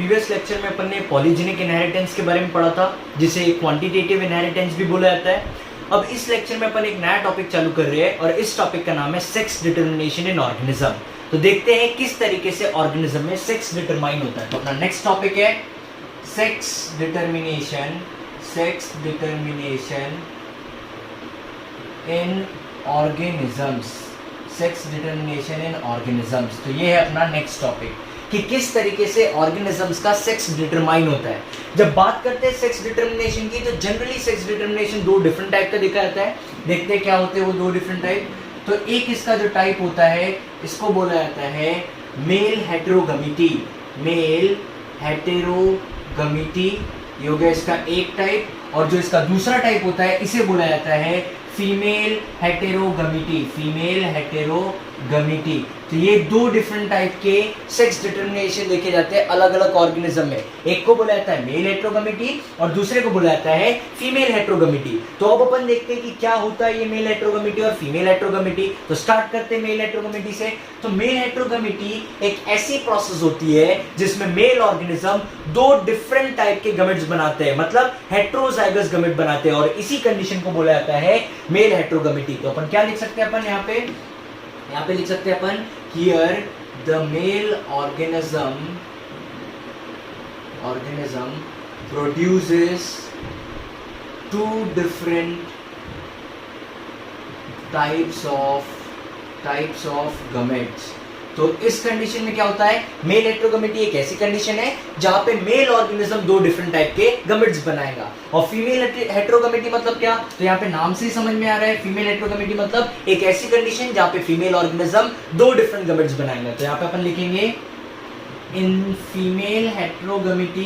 Previous lecture में अपन ने polygenic inheritance के बारे में पढ़ा था, जिसे क्वांटिटेटिव इनहेरिटेंस भी बोला जाता है। अब इस लेक्चर में अपन एक नया टॉपिक चालू कर रहे हैं और इस टॉपिक का नाम है सेक्स डिटर्मिनेशन इन ऑर्गेनिज्म। तो देखते हैं किस तरीके से ऑर्गेनिज्म में सेक्स डिटरमाइन होता है। तो अपना नेक्स्ट टॉपिक है sex determination in organisms. Sex determination in organisms, तो ये है अपना नेक्स्ट टॉपिक कि किस तरीके से ऑर्गेनिजम्स का सेक्स डिटरमाइन होता है। जब बात करते हैं सेक्स डिटर्मिनेशन की, तो जनरली सेक्स डिटर्मिनेशन दो डिफरेंट टाइप का देखा जाता है। देखते हैं क्या होते हैं वो दो डिफरेंट टाइप। तो एक इसका जो टाइप होता है, इसको बोला जाता है मेल हेटेरोगमिटी। मेल हेटेरोगमिटी ये हो गया इसका एक टाइप, और जो इसका दूसरा टाइप होता है इसे बोला जाता है फीमेल हेटेरोगमिटी। फीमेल हेटेरोगमिटी, तो ये दो डिफरेंट टाइप के सेक्स डिटर्मिनेशन देखे जाते हैं अलग अलग ऑर्गेनिज्म में। एक को बोला जाता है मेल हेटेरोगमिटी और दूसरे को बोला जाता है फीमेल हेटेरोगमिटी। तो अब अपन देखते हैं कि क्या होता है ये मेल हेटेरोगमिटी और फीमेल हेटेरोगमिटी। तो स्टार्ट करते हैं मेल हेटेरोगमिटी से। तो मेल हेटेरोगमिटी एक ऐसी प्रोसेस होती है जिसमें मेल ऑर्गेनिज्म दो डिफरेंट टाइप के गमेट्स बनाते हैं, मतलब हेटेरोजाइगस गमेट बनाते हैं, और इसी कंडीशन को बोला जाता है मेल हेटेरोगमिटी। तो अपन क्या लिख सकते हैं, अपन यहाँ पे लिख सकते हैं अपन here the male organism produces two different types of gametes। तो इस कंडीशन में क्या होता है, मेल हेटेरोगमिटी एक ऐसी कंडीशन है जहां पे मेल ऑर्गेनिज्म दो डिफरेंट टाइप के गमेट्स बनाएगा। और फीमेल हेटेरोगमिटी मतलब क्या, तो यहाँ पे नाम से ही समझ में आ रहा है, फीमेल हेटेरोगमिटी मतलब एक ऐसी कंडीशन जहां पे फीमेल ऑर्गेनिज्म दो डिफरेंट गमेट्स बनाएगा। तो यहाँ पे अपन लिखेंगे in female heterogamety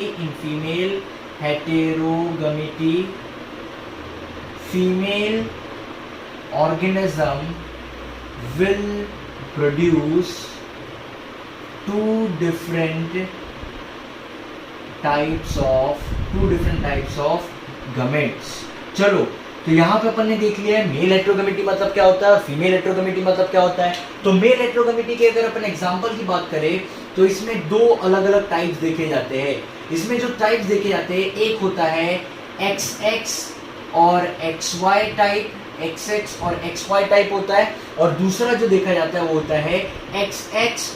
female organism will produce two different types of gametes। चलो, तो यहाँ पे अपन ने देख लिया है मेल हेटेरोगमिटी मतलब क्या होता है और फीमेल हेटेरोगमिटी मतलब क्या होता है। तो मेल हेटेरोगमिटी के अगर अपन एग्जांपल की बात करें तो इसमें दो अलग अलग टाइप्स देखे जाते हैं। इसमें जो टाइप्स देखे जाते हैं, एक होता है XX और XY टाइप, XX और XY टाइप होता है, और दूसरा जो देखा जाता है वो होता है XX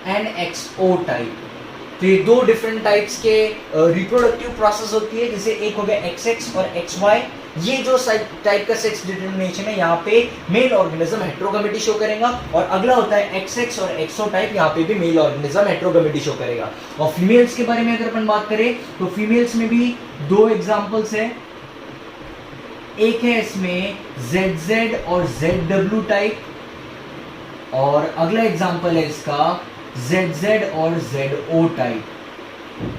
एंड XO टाइप। तो ये दो डिफरेंट टाइप्स के रिप्रोडक्टिव प्रोसेस होती है, जैसे एक हो गया XX और XY। ये जो टाइप का सेक्स डिटर्मिनेशन है, यहाँ पे मेल ऑर्गेनिज्म हेटेरोगमिटी शो करेगा, और अगला होता है XX और XO टाइप, यहाँ पे भी मेल ऑर्गेनिज्म हेटेरोगमिटी शो करेगा। और फीमेल्स के बारे में अगर अपन बात करें तो फीमेल्स में भी दो एग्जाम्पल्स है। एक है इसमें ZZ और ZW टाइप, और अगला एग्जांपल है इसका ZZ और ZO टाइप।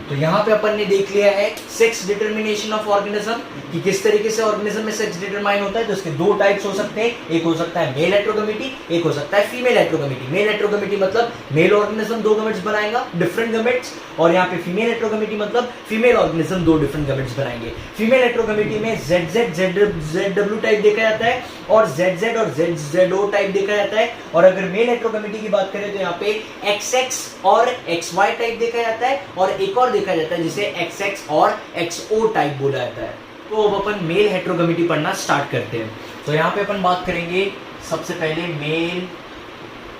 तो यहाँ पे अपन ने देख लिया है सेक्स डिटर्मिनेशन ऑफ ऑर्गेनिज्म कि किस तरीके से ऑर्गेनिज्म में सेक्स डिटरमाइन होता है। तो इसके दो टाइप्स हो सकते हैं, एक हो सकता है मेल हेटेरोगमिटी, एक हो सकता है फीमेल हेटेरोगमिटी। मेल हेटेरोगमिटी मतलब मेल ऑर्गेनिज्म दो गमेट्स बनाएगा, डिफरेंट गमेट्स, और यहाँ पे फीमेल हेटेरोगमिटी मतलब फीमेल ऑर्गेनिज्म दो डिफरेंट गमेट्स बनाएंगे। फीमेल हेटेरोगमिटी में ZZ ZW टाइप देखा जाता है और ZZ और ZO टाइप देखा जाता है, और अगर मेल हेटेरोगमिटी की बात करें तो यहाँ पे XX और XY टाइप देखा जाता है, और एक और देखा जाता है जिसे XX और XO टाइप बोला जाता है। तो अब अपन मेल हेटेरोगमिटी पढ़ना स्टार्ट करते हैं। तो यहाँ पे अपन बात करेंगे सबसे पहले मेल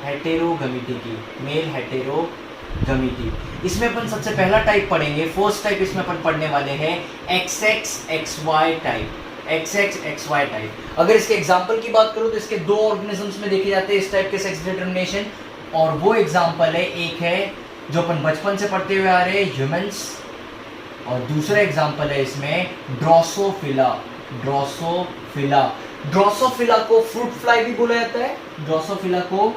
हेटेरोगमिटी की। मेल हेटेरोगमिटी, इसमें अपन सबसे पहला टाइप पढ़ेंगे, फर्स्ट टाइप इसमें अपन पढ़ने वाले हैं XX XY type. XX XY type, अगर इसके एग्जाम्पल की बात करूं तो इसके दो ऑर्गेनिजम्स में देखे जाते हैं इस टाइप के सेक्स डिटर्मिनेशन, और वो एग्जाम्पल है, एक है जो अपन बचपन से पढ़ते हुए आ रहे हैं ह्यूमंस, और दूसरा एग्जाम्पल है इसमें ड्रोसोफिला। ड्रोसोफिला को फ्रूट फ्लाई भी बोला जाता है, ड्रोसोफिला को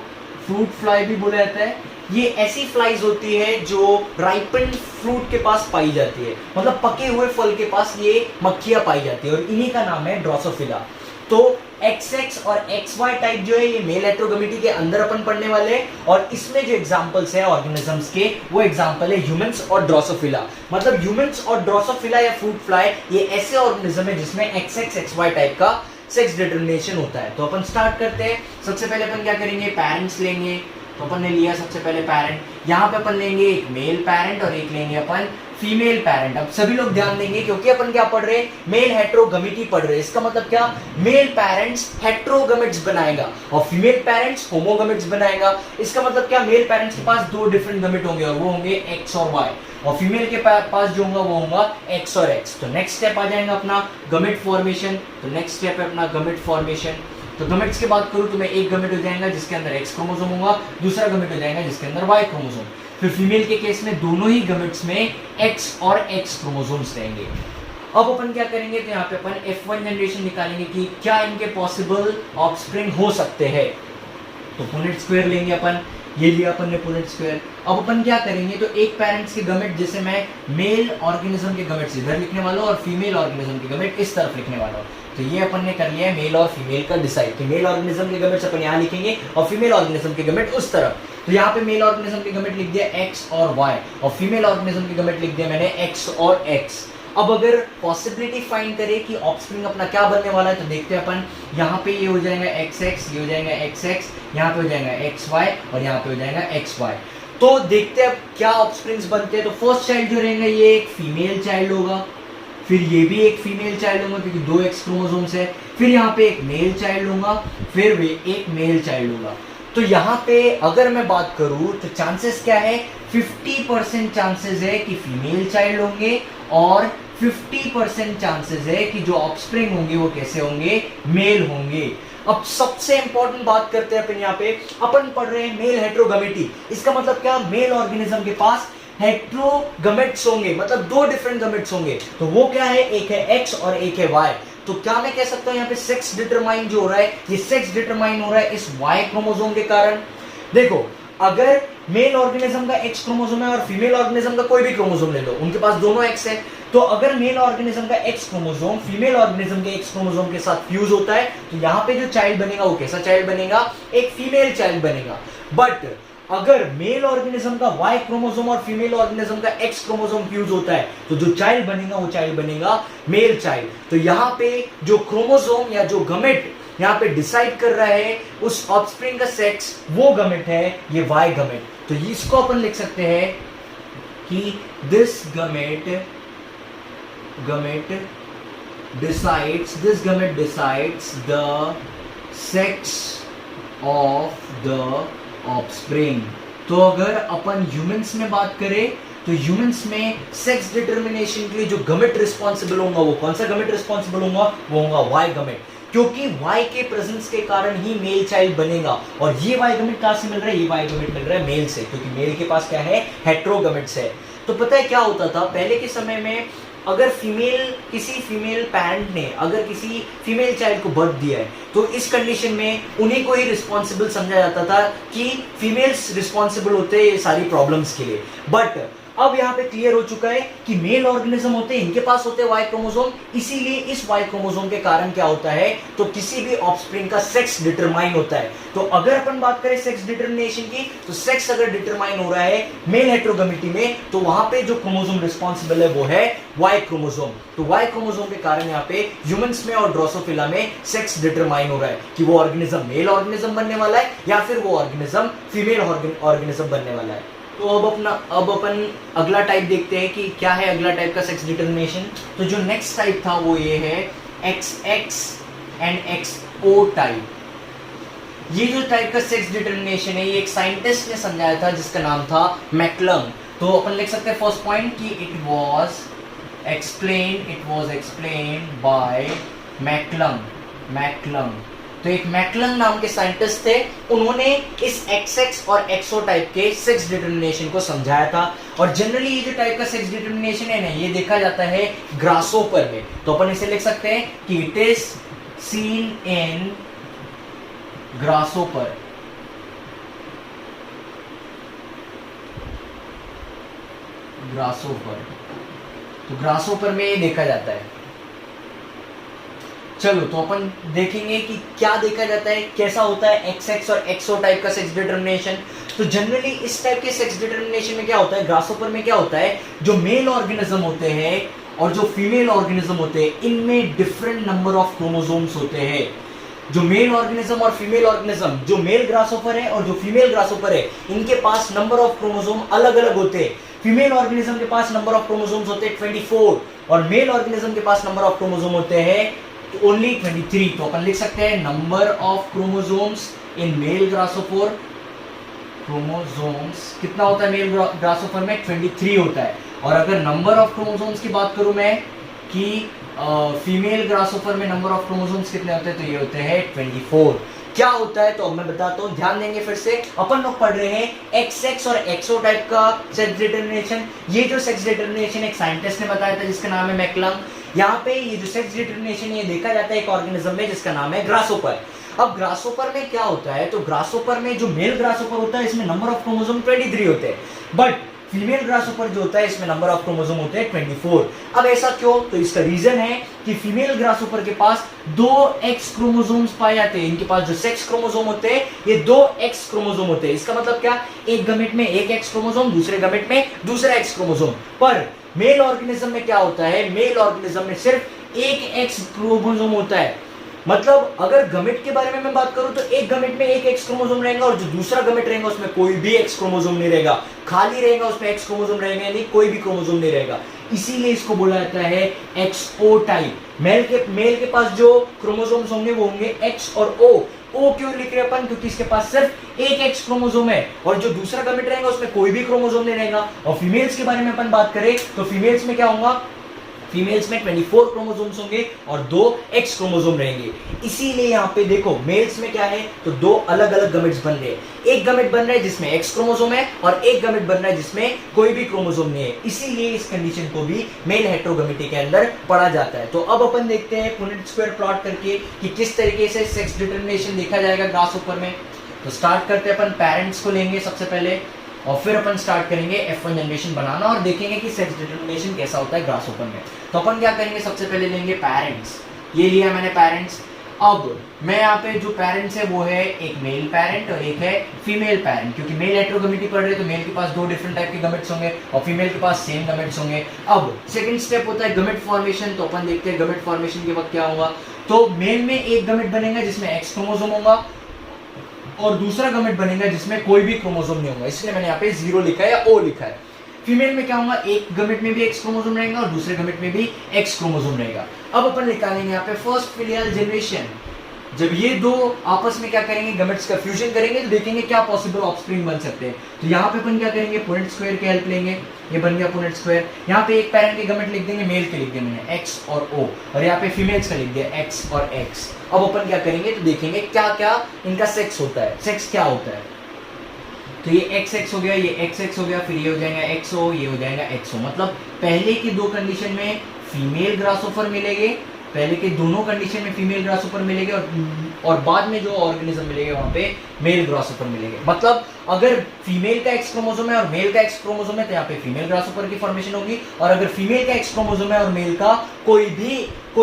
फ्रूट फ्लाई भी बोला जाता है। ये ऐसी फ्लाइज होती है जो राइपन फ्रूट के पास पाई जाती है, मतलब पके हुए फल के पास ये मक्खियां पाई जाती है, और इन्हीं का नाम है ड्रोसोफिला। तो XX और XY टाइप जो है ये मेल हेटेरोगमिटी के अंदर अपन पढ़ने वाले हैं, और इसमें जो एग्जांपल्स है ऑर्गेनिजम्स के वो एग्जांपल है ह्यूमंस और ड्रोसोफिला। मतलब ह्यूमंस और ड्रोसोफिला या फ्रूट फ्लाई ये ऐसे ऑर्गेनिज्म है जिसमें XX XY टाइप का सेक्स डिटर्मिनेशन होता है। तो अपन स्टार्ट करते हैं। सबसे पहले अपन क्या करेंगे, पेरेंट्स लेंगे। तो अपन ने लिया सबसे पहले पेरेंट, यहाँ पे अपन लेंगे एक मेल पेरेंट और एक लेंगे अपन फीमेल पेरेंट। अब सभी लोग ध्यान देंगे क्योंकि अपन क्या पढ़ रहे हैं, मेल हेट्रोगेमिटी पढ़ रहे हैं। इसका मतलब क्या, मेल पेरेंट्स हेट्रोगेमेट्स बनाएगा और फीमेल पेरेंट्स होमोगेमेट्स बनाएगा। इसका मतलब क्या, मेल पेरेंट्स के पास दो डिफरेंट गमेट होंगे और वो होंगे एक्स और वाई, और फीमेल के पास जो होगा वो होगा एक्स और एक्स। तो नेक्स्ट स्टेप आ जाएगा अपना गमेट फॉर्मेशन। तो नेक्स्ट स्टेप है अपना गमेट फॉर्मेशन। तो गमेट्स की बात करूं तो मैं एक गमेट हो जाएगा जिसके अंदर एक्स क्रोमोसोम होगा, दूसरा गमेट हो जाएगा जिसके अंदर वाई क्रोमोसोम। फिर फीमेल के केस में दोनों ही गमेट्स में एक्स और एक्स क्रोमोसोम्स रहेंगे। अब अपन क्या करेंगे, तो यहाँ पे अपन F1 जनरेशन निकालेंगे कि क्या इनके पॉसिबल ऑफस्प्रिंग हो सकते हैं। तो पुनेट स्क्वायर लेंगे अपन, ये लिया अपन ने पुनेट स्क्वायर। अब अपन क्या करेंगे, तो एक पेरेंट्स के गमेट जैसे मैं मेल ऑर्गेनिज्म के गमेट्स इधर लिखने वाला हूँ और फीमेल ऑर्गेनिज्म के गमेट इस तरफ लिखने वाला हूँ। तो ये अपन ने कर लिया है मेल और फीमेल का डिसाइड कि मेल ऑर्गेनिज्म के गमेट्स अपन यहाँ लिखेंगे और फीमेल ऑर्गेनिज्म के गमेट उस तरफ। तो यहाँ पे मेल ऑर्गेनिज्म के गमेट लिख दिया एक्स और वाई और फीमेल ऑर्गेनिज्म के गमेट लिख दिया मैंने एक्स और एक्स। अब अगर पॉसिबिलिटी फाइंड करें कि ऑफस्प्रिंग अपना क्या बनने वाला है, तो देखते हैं अपन। यहाँ पे ये हो जाएगा एक्स एक्स, ये हो जाएगा एक्स एक्स, यहाँ पे हो जाएगा एक्स वाई और यहाँ पे हो जाएगा एक्स वाई। तो देखते हैं अब क्या ऑफस्प्रिंग्स बनते हैं। तो फर्स्ट चाइल्ड जो रहेगा ये एक फीमेल चाइल्ड होगा, फिर ये भी एक फीमेल चाइल्ड होगा क्योंकि दो एक्स क्रोमोसोम्स है, फिर यहाँ पे एक मेल चाइल्ड होगा, फिर भी एक मेल चाइल्ड होगा। तो यहाँ पे अगर मैं बात करूँ तो चांसेस क्या है, 50% चांसेस है कि फीमेल चाइल्ड होंगे और 50% चांसेस है कि जो ऑफस्प्रिंग होंगे वो कैसे होंगे, मेल होंगे। अब सबसे इंपॉर्टेंट बात करते हैं अपन, यहाँ पे अपन पढ़ रहे हैं मेल हेट्रोगेमिटी। इसका मतलब क्या, मेल ऑर्गेनिज्म के पास हेट्रोगेमेट्स होंगे, मतलब दो डिफरेंट गमेट्स होंगे। तो वो क्या है, एक है एक्स और एक है वाई। तो क्या मैं कह सकता हूं यहाँ पे सेक्स डिटरमाइन जो हो रहा है, ये सेक्स डिटरमाइन हो रहा है इस वाई क्रोमोसोम के कारण। देखो, अगर मेल ऑर्गेनिज्म का एक्स क्रोमोसोम है और फीमेल ऑर्गेनिज्म का कोई भी क्रोमोसोम ले लो, उनके पास दोनों एक्स है, तो अगर मेल ऑर्गेनिज्म का एक्स क्रोमोसोम फीमेल ऑर्गेनिज्म के एक्स क्रोमोसोम के साथ फ्यूज होता है, तो यहाँ पे जो चाइल्ड बनेगा वो कैसा चाइल्ड बनेगा, एक फीमेल चाइल्ड बनेगा। बट अगर मेल ऑर्गेनिज्म का वाई क्रोमोसोम और फीमेल ऑर्गेनिज्म का एक्स क्रोमोसोम फ्यूज होता है, तो जो चाइल्ड बनेगा वो चाइल्ड बनेगा मेल चाइल्ड। तो यहाँ पे जो क्रोमोसोम या जो गमेट यहाँ पे डिसाइड कर रहा है उस ऑफस्प्रिंग का सेक्स, वो गमेट है ये वाई गमेट। तो इसको अपन लिख सकते हैं कि this gamete decides the sex of the offspring. तो अगर अपन ह्यूमंस में बात करें तो ह्यूमंस में सेक्स डिटर्मिनेशन के लिए जो गमेट रिस्पॉन्सिबल होगा वो कौन सा गमेट रिस्पॉन्सिबल होगा, वो होगा वाई गमेट, क्योंकि वाई के प्रेजेंस के कारण ही मेल चाइल्ड बनेगा। और ये वाई गमेट कहां से मिल रहा है, ये वाई गमेट मिल रहा है मेल से, क्योंकि मेल के पास क्या है, हेट्रोगमेट्स है। तो पता है क्या होता था पहले के समय में, अगर किसी फीमेल पेरेंट ने अगर किसी फीमेल चाइल्ड को बर्थ दिया है, तो इस कंडीशन में उन्हीं को ही रिस्पॉन्सिबल समझा जाता था कि फीमेल्स रिस्पॉन्सिबल होते हैं ये सारी प्रॉब्लम्स के लिए। बट अब यहाँ पे क्लियर हो चुका है कि मेल ऑर्गेनिज्म होते हैं, इनके पास होते हैं वाई क्रोमोसोम, इसीलिए इस वाई क्रोमोसोम के कारण क्या होता है, तो किसी भी ऑफस्प्रिंग का सेक्स डिटरमाइन होता है। तो अगर अपन बात करें सेक्स डिटरमिनेशन की, तो सेक्स अगर डिटरमाइन हो रहा है मेल हेट्रोगेमिटी में, तो वहां पे जो क्रोमोसोम रिस्पॉन्सिबल है वो है वाई क्रोमोसोम। तो वाई क्रोमोसोम के कारण यहाँ पे ह्यूमंस में और ड्रोसोफिला में सेक्स डिटरमाइन हो रहा है कि वो ऑर्गेनिज्म मेल ऑर्गेनिज्म बनने वाला है या फिर वो ऑर्गेनिज्म फीमेल ऑर्गेनिज्म बनने वाला है। तो अब अपन अगला टाइप देखते हैं कि क्या है अगला टाइप का सेक्स डिटरमिनेशन। तो जो नेक्स्ट टाइप था वो ये है XX एंड XO टाइप। ये जो टाइप का सेक्स डिटरमिनेशन है, ये एक साइंटिस्ट ने समझाया था जिसका नाम था मैकलम। तो अपन लिख सकते हैं फर्स्ट पॉइंट कि it was explained bye McCullum. तो एक मैकलन नाम के साइंटिस्ट थे, उन्होंने इस XX और XO टाइप के सेक्स डिटरमिनेशन को समझाया था। और जनरली ये जो टाइप का सेक्स डिटरमिनेशन है ना, ये देखा जाता है ग्रासोपर में। तो अपन इसे लिख सकते हैं कि it is seen in grasshopper. तो ग्रासोपर में ये देखा जाता है। चलो तो अपन देखेंगे कि क्या देखा जाता है, कैसा होता है XX और XO टाइप का सेक्स डिटरमिनेशन। तो जनरली इस टाइप के सेक्स डिटरमिनेशन में क्या होता है, ग्रासोपर में क्या होता है, जो मेल ऑर्गेनिज्म होते हैं और जो फीमेल ऑर्गेनिज्म होते हैं, इनमें डिफरेंट नंबर ऑफ क्रोमोसोम्स होते हैं। जो मेल ऑर्गेनिज्म और फीमेल ऑर्गेनिज्म, जो मेल ग्रासोफर है और जो फीमेल ग्रासोफर है, इनके पास नंबर ऑफ क्रोमोसोम अलग अलग होते हैं। फीमेल ऑर्गेनिज्म के पास नंबर ऑफ क्रोमोसोम्स होते हैं 24 और मेल ऑर्गेनिज्म के पास नंबर ऑफ क्रोमोसोम होते हैं ओनली 23। तो अपन लिख सकते हैं number of chromosomes in male grasshopper, chromosomes कितना होता है मेल ग्रासोफर में 23 होता है। और अगर नंबर ऑफ क्रोमोसोम्स की बात करूं मैं कि फीमेल ग्रासोफर में नंबर ऑफ क्रोमोसोम्स कितने होते हैं, तो ये होते हैं 24। क्या होता है तो अब मैं बताता हूँ, ध्यान देंगे। फिर से अपन लोग पढ़ रहे हैं XX और XO टाइप का सेक्स डिटरमिनेशन। ये जो सेक्स डिटरमिनेशन एक साइंटिस्ट ने बताया था जिसका नाम है मैकलम। यहाँ पे ये जो सेक्स डिटरमिनेशन ये देखा जाता है एक ऑर्गेनिज्म में जिसका नाम है ग्रासोपर। अब ग्रासोपर में क्या होता है, तो ग्रासोपर में जो मेल ग्रासोपर होता है इसमें नंबर ऑफ क्रोमोसोम 23 होते हैं, बट फीमेल ग्रासोपर जो होता है इसमें नंबर ऑफ क्रोमोसोम होते हैं 24। अब ऐसा क्यों, तो इसका रीजन है कि फीमेल ग्रासोपर के पास 2 X क्रोमोसोम्स पाए जाते हैं। इनके पास जो सेक्स क्रोमोसोम होते हैं ये 2 X क्रोमोसोम होते हैं। इसका मतलब क्या, एक गमेट में एक X क्रोमोसोम, दूसरे गमेट में दूसरा X क्रोमोसोम। पर मेल ऑर्गेनिज्म में क्या होता है, मेल ऑर्गेनिज्म में सिर्फ एक X क्रोमोसोम होता है। मतलब अगर गमेट के बारे में मैं बात करूं तो एक गमेट में एक एक्स क्रोमोसोम रहेगा और जो दूसरा गमेट रहेगा उसमें कोई भी एक्स क्रोमोसोम नहीं रहेगा, खाली रहेगा, उसमें एक्स क्रोमोसोम रहेगा नहीं, कोई भी क्रोमोसोम नहीं रहेगा। इसीलिए इसको बोला जाता है एक्सओ टाइप। मेल के पास जो क्रोमोसोम्स होंगे वो होंगे एक्स और ओ क्यों लिख रहे हैं अपन, क्योंकि इसके पास सिर्फ एक एक्स क्रोमोसोम है और जो दूसरा गमेट रहेगा उसमें कोई भी क्रोमोसोम नहीं रहेगा। और फीमेल्स के बारे में अपन बात करें तो फीमेल्स में क्या होगा, फीमेल्स में 24 क्रोमोसोम्स होंगे और 2 एक्स क्रोमोसोम रहेंगे। इसीलिए यहाँ पे देखो मेल्स में क्या है, तो 2 अलग अलग गमेट्स बन रहे हैं। एक गमेट बन रहा है जिसमें एक्स क्रोमोसोम है और एक गमेट बन रहा है जिसमें कोई भी क्रोमोसोम नहीं है। इसीलिए इस कंडीशन को भी मेल हेटेरोगेमिटी के अंदर पढ़ा जाता है। तो अब अपन देखते हैं पुनेट स्क्वायर प्लॉट करके कि किस तरीके से सेक्स डिटरमिनेशन देखा जाएगा ग्रासहोपर में। तो स्टार्ट करते हैं, अपन पेरेंट्स को लेंगे सबसे पहले और फिर अपन स्टार्ट करेंगे F1 जनरेशन बनाना और देखेंगे कि सेक्स डिटरमिनेशन कैसा होता है ग्रासहोपर में। तो अपन क्या करेंगे, सबसे पहले लेंगे पेरेंट्स। ये लिया मैंने पेरेंट्स। अब मैं यहाँ पे जो पेरेंट्स है वो है एक मेल पेरेंट और एक है फीमेल पेरेंट, क्योंकि मेल हेटेरोगेमिटी पढ़ रहे हैं तो मेल के पास 2 डिफरेंट टाइप के गमेट्स होंगे और फीमेल के पास सेम गमेट्स होंगे। अब सेकंड स्टेप होता है गमेट फॉर्मेशन। तो अपन देखते हैं गमेट फॉर्मेशन के वक्त क्या होगा। तो मेल में एक गमेट बनेगा जिसमें एक्स क्रोमोसोम होगा और दूसरा गमेट बनेगा जिसमें कोई भी क्रोमोसोम नहीं होगा, इसलिए मैंने यहाँ पे 0 लिखा है या O लिखा है। फीमेल में क्या होगा, एक गमेट में भी एक्स क्रोमोसोम रहेगा और दूसरे गमेट में भी एक्स क्रोमोसोम रहेगा। अब अपन निकालेंगे यहाँ पे फर्स्ट फिलियल जनरेशन। जब ये 2 आपस में क्या करेंगे, गमेट्स का फ्यूजन करेंगे तो देखेंगे क्या पॉसिबल ऑफस्प्रिंग बन सकते हैं। तो यहाँ पे अपन क्या करेंगे, पुनेट स्क्वायर की हेल्प लेंगे। ये बन गया पुनेट स्क्वायर। यहाँ पे एक पेरेंट के गमेट लिख देंगे, मेल के लिख दिया मैंने एक्स और O, और यहाँ पे फीमेल्स का लिख दिया एक्स और एक्स। अब अपन क्या करेंगे तो देखेंगे क्या क्या इनका सेक्स होता है, सेक्स क्या होता है। तो ये XX हो गया, ये XX हो गया, फिर ये हो जाएगा XO, ये हो जाएगा XO। मतलब पहले की 2 कंडीशन में फीमेल ग्रासहोपर मिलेंगे, पहले के दोनों कंडीशन में फीमेल ग्रासहोपर मिलेंगे और बाद में जो ऑर्गेनिज्म मिलेंगे वहां पे मेल ग्रासहोपर मिलेंगे। मतलब अगर फीमेल का एक्स क्रोमोसोम है और मेल का एक्स क्रोमोसोम है तो यहाँ पे फीमेल ग्रासहोपर की फॉर्मेशन होगी, और अगर फीमेल का एक्स क्रोमोसोम है और मेल का कोई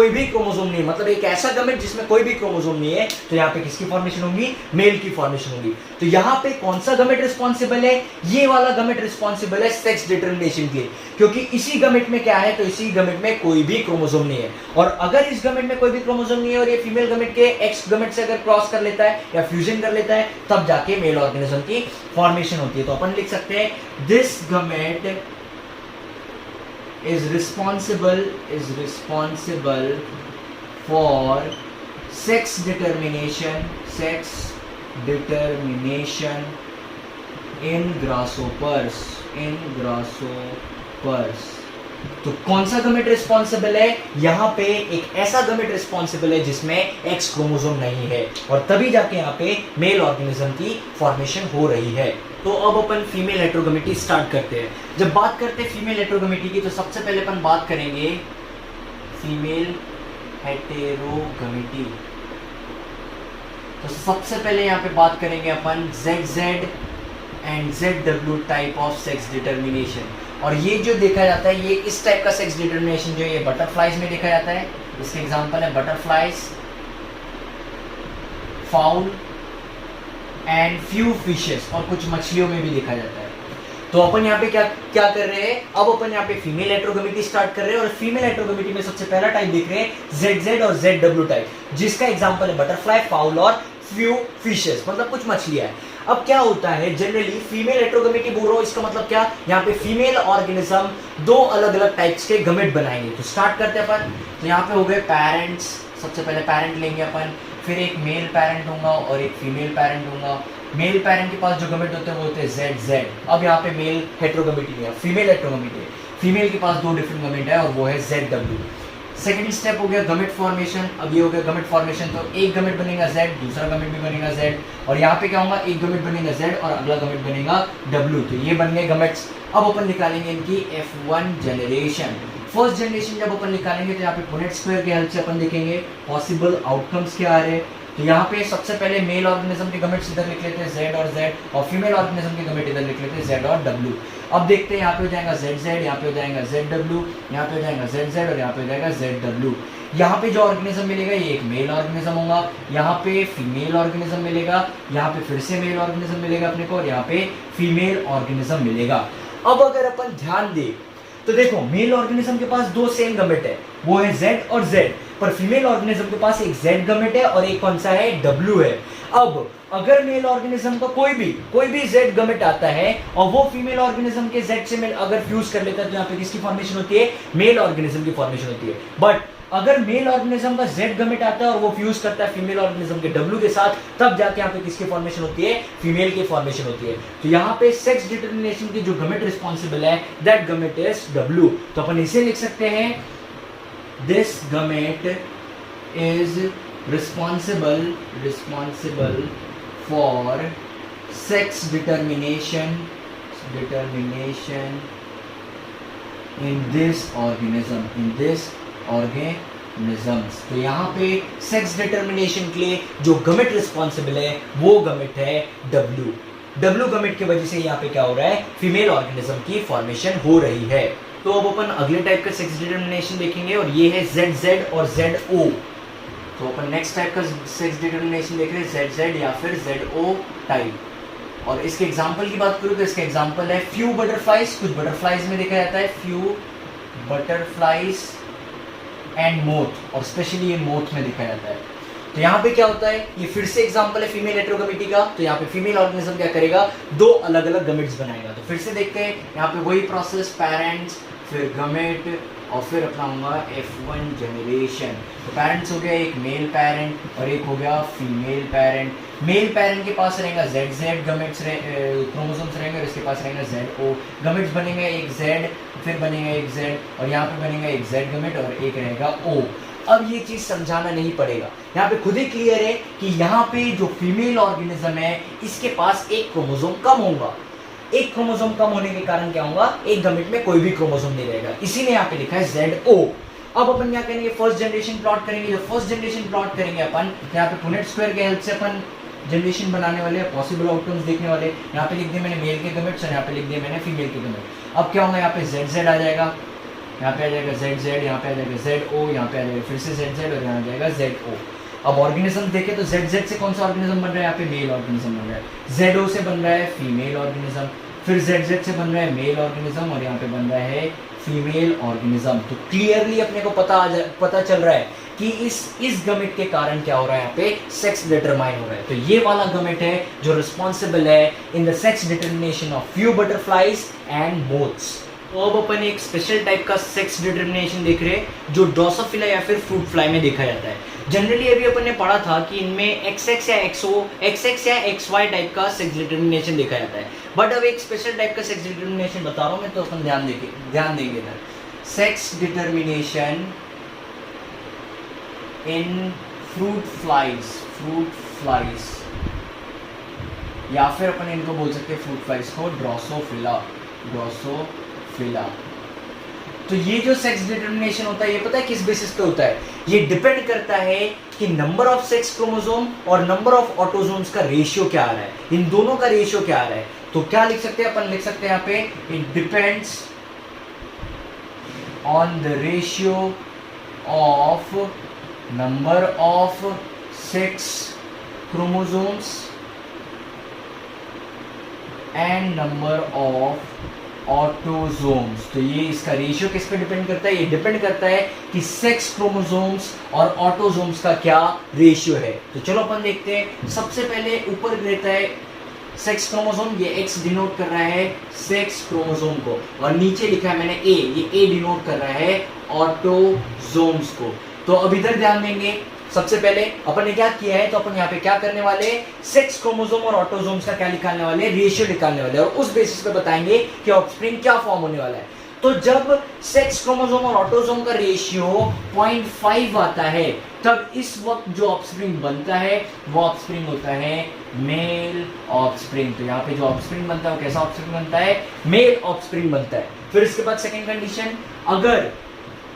भी क्रोमोसोम नहीं है, मतलब एक ऐसा गमेट जिसमें कोई भी क्रोमोसोम नहीं है, तो यहाँ पे किसकी फॉर्मेशन होगी, मेल की फॉर्मेशन होगी। तो यहाँ पे कौन सा गमेट रिस्पॉन्सिबल है, ये वाला गमेट रिस्पॉन्सिबल है सेक्स डिटरमिनेशन के लिए, क्योंकि इसी गमेट में क्या है, तो इसी गमेट में कोई भी क्रोमोसोम नहीं है। और अगर इस गमेट में कोई भी क्रोमोसोम नहीं है और ये फीमेल गमेट के एक्स गमेट से अगर क्रॉस कर लेता है या फ्यूजन कर लेता है, तब जाके मेल ऑर्गेनिज्म की फॉर्मेशन होती है। तो अपन लिख सकते हैं this gamete is responsible for sex determination in grasshoppers। तो कौन सा गमेट रिस्पॉन्सिबल है, यहाँ पे एक ऐसा गमेट रिस्पॉन्सिबल है जिसमें एक्स क्रोमोसोम नहीं है, और तभी जाके यहाँ पे मेल ऑर्गेनिज्म की फॉर्मेशन हो रही है। तो अब अपन फीमेल हेटेरोगेमिटी स्टार्ट करते हैं। जब बात करते हैं फीमेल हेटेरोगेमिटी की, तो सबसे पहले अपन बात करेंगे फीमेल हेटेरोगेमिटी। तो सबसे पहले यहाँ पे बात करेंगे अपन ZZ and ZW type of sex determination. और ये जो देखा जाता है, ये इस टाइप का सेक्स डिटरमिनेशन जो ये बटरफ्लाइज में देखा जाता है। इसके एग्जांपल है butterflies, foul and few fishes, और कुछ मछलियों में भी देखा जाता है। तो अपन यहाँ पे क्या क्या कर रहे हैं, अब अपन यहाँ पे फीमेल हेटेरोगेमेटी स्टार्ट कर रहे हैं और फीमेल हेटेरोगेमेटी में सबसे पहला टाइप देख रहे हैं ZZ और ZW टाइप, जिसका एग्जांपल है बटरफ्लाई, फाउल और फ्यू फिशेस, मतलब कुछ मछलियां हैं। अब क्या होता है जनरली फीमेल हेटेरोगेमेटी बोल रहा हूं, इसका मतलब क्या, यहाँ पे फीमेल ऑर्गेनिज्म दो अलग अलग टाइप्स के गमेट बनाएंगे। तो स्टार्ट करते हैं अपन। तो यहाँ पे हो गए पेरेंट्स, सबसे पहले पेरेंट लेंगे अपन, फिर एक मेल पेरेंट होगा और एक फीमेल पेरेंट होगा। मेल पेरेंट के पास जो गमेट होते हैं वो होते हैं ZZ। अब यहाँ पे मेल हेटेरोगेमेटी में फीमेल हेटेरोगेमेटी है, फीमेल के पास दो डिफरेंट गमेट है और वो है ZW। सेकंड स्टेप हो गया गमेट फॉर्मेशन। अब ये हो गया गमेट फॉर्मेशन, तो एक गमेट बनेगा Z, दूसरा गमेट भी बनेगा Z, और यहाँ पे क्या होगा, एक गमेट बनेगा Z और अगला गमेट बनेगा W। तो ये बन गए गमेट्स। अब अपन निकालेंगे इनकी F1 जनरेशन। फर्स्ट जनरेशन जब अपन निकालेंगे तो यहाँ पे पुनेट स्क्वायर के हेल्प से अपन देखेंगे पॉसिबल आउटकम्स क्या आ रहे हैं। तो यहाँ पे सबसे पहले मेल ऑर्गेनिज्म के गमेट्स इधर लिख लेते हैं Z और Z, और फीमेल ऑर्गेनिज्म के गमेट इधर लिख लेते हैं Z और W। अब देखते हैं, यहाँ पे हो जाएगा ZZ, यहाँ पे हो जाएगा ZW, यहाँ पे हो जाएगा ZZ और यहाँ पे हो जाएगा ZW। यहाँ पे जो ऑर्गेनिज्म मिलेगा ये एक मेल ऑर्गेनिज्म होगा, यहाँ पे फीमेल ऑर्गेनिज्म मिलेगा, यहाँ पे फिर से मेल ऑर्गेनिज्म मिलेगा अपने को, और यहाँ पे फीमेल ऑर्गेनिज्म मिलेगा। अब अगर अपन ध्यान दें तो देखो मेल ऑर्गेनिज्म के पास दो सेम गमेट है, वो है Z और Z, पर फीमेल ऑर्गेनिज्म के पास एक Z गमेट है और एक कौन सा है, W है। अब अगर मेल ऑर्गेनिज्म का कोई भी Z गमेट आता है और वो फीमेल ऑर्गेनिज्म के Z से अगर फ्यूज कर लेता है तो यहाँ पे किसकी फॉर्मेशन होती है, मेल ऑर्गेनिज्म की फॉर्मेशन होती है। बट अगर मेल ऑर्गेनिज्म का Z गमेट आता है और वो फ्यूज करता है फीमेल ऑर्गेनिज्म के W के साथ, तब जाके यहाँ पे किसकी फॉर्मेशन होती है, फीमेल की फॉर्मेशन होती है। तो यहाँ पे सेक्स डिटरमिनेशन की जो गमेट रिस्पॉन्सिबल है दैट गमेट इज W। तो अपन इसे लिख सकते हैं, this gamete is responsible for sex determination in this organisms. तो यहाँ पे सेक्स डिटरमिनेशन के लिए जो गमेट रिस्पॉन्सिबल है वो गमेट है W गमेट की वजह से यहाँ पे क्या हो रहा है, फीमेल ऑर्गेनिज्म की फॉर्मेशन हो रही है। तो अब अपन अगले टाइप का सेक्स डिटरमिनेशन देखेंगे और ये है ZZ और ZO। तो अपन नेक्स्ट टाइप का सेक्स डिटरमिनेशन देख रहे हैं ZZ या फिर ZO टाइप। और इसके एग्जाम्पल की बात करूँ तो इसका एग्जाम्पल है फ्यू बटरफ्लाइज। कुछ बटरफ्लाइज में देखा जाता है फ्यू बटरफ्लाइज एंड मोथ, और स्पेशली ये मोथ में देखा जाता है। तो यहाँ पे क्या होता है, ये फिर से एग्जांपल है फीमेल हेटेरोगेमेटी का। तो यहाँ पे फीमेल ऑर्गेनिज्म क्या करेगा, दो अलग अलग गमेट्स बनाएगा। तो फिर से देखते हैं, यहाँ पे वही प्रोसेस, पेरेंट्स फिर गमेट और फिर अपना होगा F1 जनरेशन। तो पेरेंट्स हो गया एक मेल पेरेंट और एक हो गया फीमेल पेरेंट। मेल पेरेंट के पास रहेगा ZZ गमेट्स क्रोमोसोम्स रहेंगे और इसके पास रहेगा ZO गमेट्स बनेंगे, एक Z फिर बनेगा एक Z और यहाँ पे बनेगा एक Z गमेट और एक रहेगा O। अब ये चीज समझाना नहीं पड़ेगा, यहाँ पे खुद ही क्लियर है कि यहाँ पे जो फीमेल ऑर्गेनिज्म है इसके पास एक क्रोमोसोम कम होगा। एक क्रोमोसोम कम होने के कारण क्या होगा, एक गमेट में कोई भी क्रोमोसोम नहीं रहेगा, इसीलिए यहाँ पे लिखा है ZO। अब अपन क्या करेंगे, फर्स्ट जनरेशन प्लॉट करेंगे। जो फर्स्ट जनरेशन प्लॉट करेंगे अपन, यहाँ पे पुनेट स्क्वायर के हेल्प से अपन जनरेशन बनाने वाले, पॉसिबल आउटकम्स देखने वाले। यहाँ पे लिख दिया मैंने मेल के गमेट्स और यहाँ पे लिख दिया मैंने फीमेल के गमेट। अब क्या होगा, यहाँ पे ZZ आ जाएगा, यहाँ पे आ जाएगा ZZ, यहाँ पे आ जाएगा ZO, यहाँ पे आ जाएगा फिर से ZZ और यहाँ आ जाएगा ZO। अब ऑर्गेनिज्म देखें तो ZZ से कौन सा ऑर्गेनिज्म बन रहा है, यहाँ पे मेल ऑर्गेनिज्म बन रहा है। ZO से बन रहा है फीमेल ऑर्गेनिज्म, फिर ZZ से बन रहा है मेल ऑर्गेनिज्म और यहाँ पे बन रहा है फीमेल ऑर्गेनिज्म। तो क्लियरली अपने को पता चल रहा है कि इस गमेट के कारण क्या हो रहा है, यहाँ पे सेक्स डिटरमाइन हो रहा है। तो ये वाला गमेट है जो रिस्पॉन्सिबल है in the sex determination of few butterflies and moths. तो अब अपन एक स्पेशल टाइप का सेक्स डिटरमिनेशन देख रहे हैं जो ड्रोसोफिला या फिर फ्रूट फ्लाई में देखा जाता है। जनरली अभी अपन ने पढ़ा था कि इनमें XX या XY टाइप का सेक्स डिटरमिनेशन देखा जाता है, बट अब एक स्पेशल टाइप का सेक्स डिटरमिनेशन बता रहा हूँ मैं, तो अपन ध्यान देंगे इधर। Sex determination in fruit flies या फिर अपन इनको बोल सकते हैं फ्रूट फ्लाइज को ड्रोसोफिला। तो ये जो सेक्स डिटरमिनेशन होता है ये पता है किस बेसिस पे होता है, ये डिपेंड करता है कि नंबर ऑफ सेक्स क्रोमोसोम और नंबर ऑफ ऑटोसोम्स का रेशियो क्या आ रहा है, इन दोनों का रेशियो क्या आ रहा है। तो क्या लिख सकते हैं अपन, लिख सकते हैं यहाँ पे it depends on the ratio of number of sex chromosomes and number of autosomes. तो ये इसका रेशियो किस पे डिपेंड करता है? ये डिपेंड करता है कि सेक्स क्रोमोसोम्स और ऑटोजोम्स का क्या रेशियो है। तो चलो अपन देखते हैं। सबसे पहले ऊपर रहता है सेक्स क्रोमोसोम, ये एक्स डिनोट कर रहा है सेक्स क्रोमोसोम को, और नीचे लिखा है मैंने ए, ये ए डिनोट कर रहा है ऑटोजोम्स को। तो अब इधर ध्यान देंगे, सबसे पहले अपन ने क्या किया है, तो अपन यहाँ पे क्या करने वाले, सेक्स क्रोमोसोम और ऑटोजोम्स का क्या निकालने वाले, रेशियो निकालने वाले, और उस बेसिस पे बताएंगे कि ऑफस्प्रिंग क्या फॉर्म होने वाला है। तो जब सेक्स क्रोमोसोम और ऑटोसोम का रेशियो 0.5 आता है, तब इस वक्त जो ऑफस्प्रिंग बनता है वो ऑफस्प्रिंग होता है मेल ऑफस्प्रिंग। तो यहाँ पे जो ऑफस्प्रिंग बनता है वो कैसा ऑफस्प्रिंग बनता है? मेल ऑफस्प्रिंग बनता है। फिर इसके बाद सेकंड कंडीशन, अगर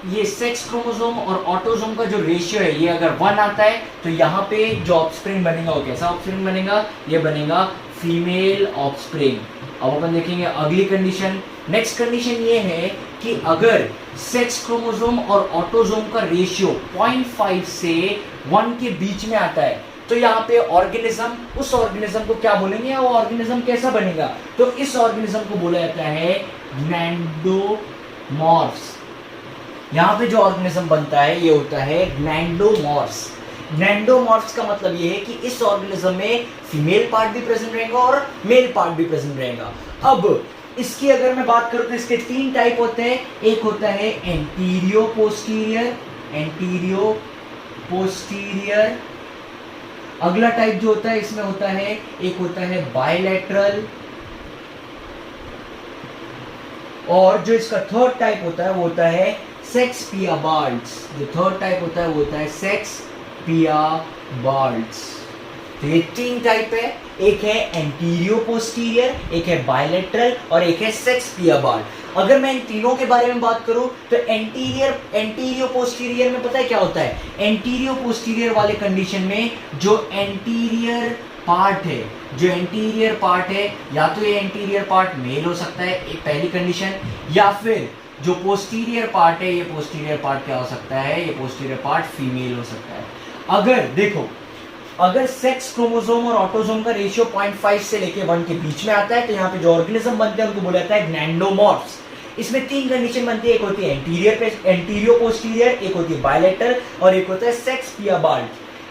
ये सेक्स क्रोमोसोम और ऑटोसोम का जो रेशियो है ये अगर 1 आता है, तो यहाँ पे जो ऑफस्प्रिंग बनेगा वो कैसा ऑफस्प्रिंग बनेगा? ये बनेगा फीमेल ऑफस्प्रिंग। अब अपन देखेंगे अगली कंडीशन। नेक्स्ट कंडीशन ये है कि अगर सेक्स क्रोमोसोम और ऑटोसोम का रेशियो 0.5 से 1 के बीच में आता है, तो यहाँ पे ऑर्गेनिज्म, उस ऑर्गेनिज्म को क्या बोलेंगे, वो ऑर्गेनिज्म कैसा बनेगा? तो इस ऑर्गेनिज्म को बोला जाता है ग्लैंडोमॉर्फ्स। यहाँ पे जो ऑर्गेनिज्म बनता है ये होता है ग्लैंडोमॉर्फ्स। ग्लैंडोमॉर्फ्स का मतलब ये है कि इस ऑर्गेनिज्म में फीमेल पार्ट भी प्रेजेंट रहेगा और मेल पार्ट भी प्रेजेंट रहेगा। अब इसकी अगर मैं बात करूं तो इसके 3 टाइप होते हैं। एक होता है एंटीरियो पोस्टीरियर, एंटीरियो पोस्टीरियर। अगला टाइप जो होता है इसमें होता है, एक होता है बायलैटरल, और जो इसका थर्ड टाइप होता है वो होता है सेक्स पियाबाल्ट्स। जो थर्ड टाइप होता है वो होता है सेक्स पियाबाल्ट्स। तो ये 3 टाइप है, एक है एंटीरियो पोस्टीरियर, एक है बायलैटरल और एक है सेक्स पियाबाल्ट। अगर मैं इन तीनों के बारे में बात करूं तो एंटीरियो पोस्टीरियर में पता है क्या होता है? एंटीरियो पोस्टीरियर वाले कंडीशन में जो एंटीरियर पार्ट है, जो एंटीरियर पार्ट है, या तो ये एंटीरियर पार्ट मेल हो सकता है, एक पहली कंडीशन, या फिर जो पोस्टीरियर पार्ट है, ये पोस्टीरियर पार्ट क्या हो सकता है? ये पोस्टीरियर पार्ट फीमेल हो सकता है। अगर देखो, अगर सेक्स क्रोमोसोम और ऑटोसोम का रेशियो 0.5 से लेके 1 के बीच में आता है, तो यहाँ पे जो ऑर्गेनिज्म बनते हैं उनको बोला जाता है ग्लैंडोमॉर्फ्स। इसमें 3 कंडीशन बनती है, एक होती है एंटीरियो पोस्टीरियर, एक होती है बायलैटरल और एक होता है सेक्स पियाबाल्ट।